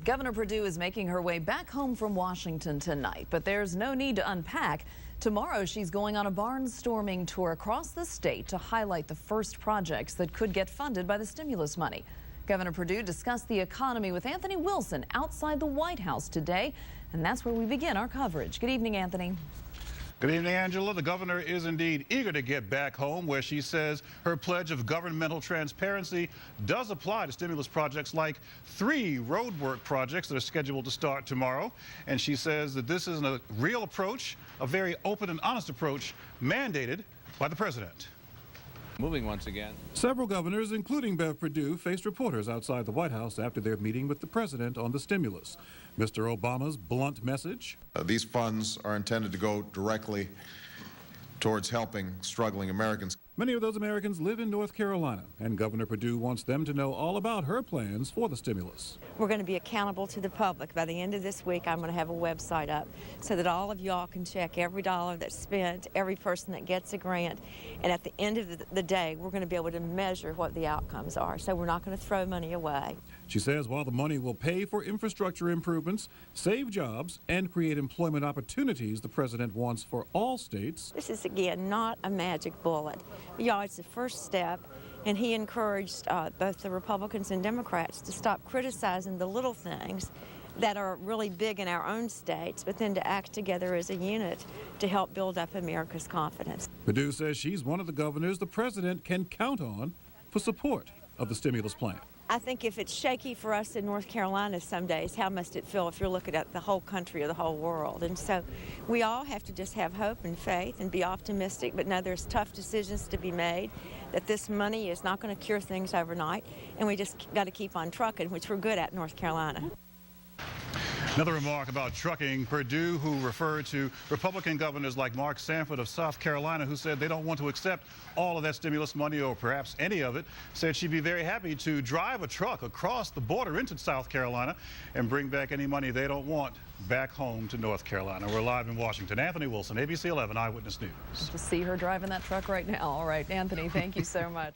Governor Perdue is making her way back home from Washington tonight, but there's no need to unpack. Tomorrow, she's going on a barnstorming tour across the state to highlight the first projects that could get funded by the stimulus money. Governor Perdue discussed the economy with Anthony Wilson outside the White House today, and that's where we begin our coverage. Good evening, Anthony. Good evening, Angela. The governor is indeed eager to get back home, where she says her pledge of governmental transparency does apply to stimulus projects like 3 roadwork projects that are scheduled to start tomorrow. And she says that this is a real approach, a very open and honest approach mandated by the president. Moving once again. Several governors, including Bev Perdue, faced reporters outside the White House after their meeting with the president on the stimulus. Mr. Obama's blunt message: These funds are intended to go directly towards helping struggling Americans. Many of those Americans live in North Carolina, and Governor Perdue wants them to know all about her plans for the stimulus. We're going to be accountable to the public. By the end of this week, I'm going to have a website up so that all of y'all can check every dollar that's spent, every person that gets a grant, and at the end of the day, we're going to be able to measure what the outcomes are. So we're not going to throw money away. She says while the money will pay for infrastructure improvements, save jobs, and create employment opportunities the president wants for all states, this is, again, not a magic bullet. Y'all, it's the first step, and he encouraged both the Republicans and Democrats to stop criticizing the little things that are really big in our own states, but then to act together as a unit to help build up America's confidence. Perdue says she's one of the governors the president can count on for support of the stimulus plan. I think if it's shaky for us in North Carolina some days, how must it feel if you're looking at the whole country or the whole world? And so we all have to just have hope and faith and be optimistic, but know there's tough decisions to be made, that this money is not going to cure things overnight, and we just got to keep on trucking, which we're good at in North Carolina. Another remark about trucking: Perdue, who referred to Republican governors like Mark Sanford of South Carolina, who said they don't want to accept all of that stimulus money or perhaps any of it, said she'd be very happy to drive a truck across the border into South Carolina and bring back any money they don't want back home to North Carolina. We're live in Washington. Anthony Wilson, ABC 11 Eyewitness News. To see her driving that truck right now. All right, Anthony, thank you so much.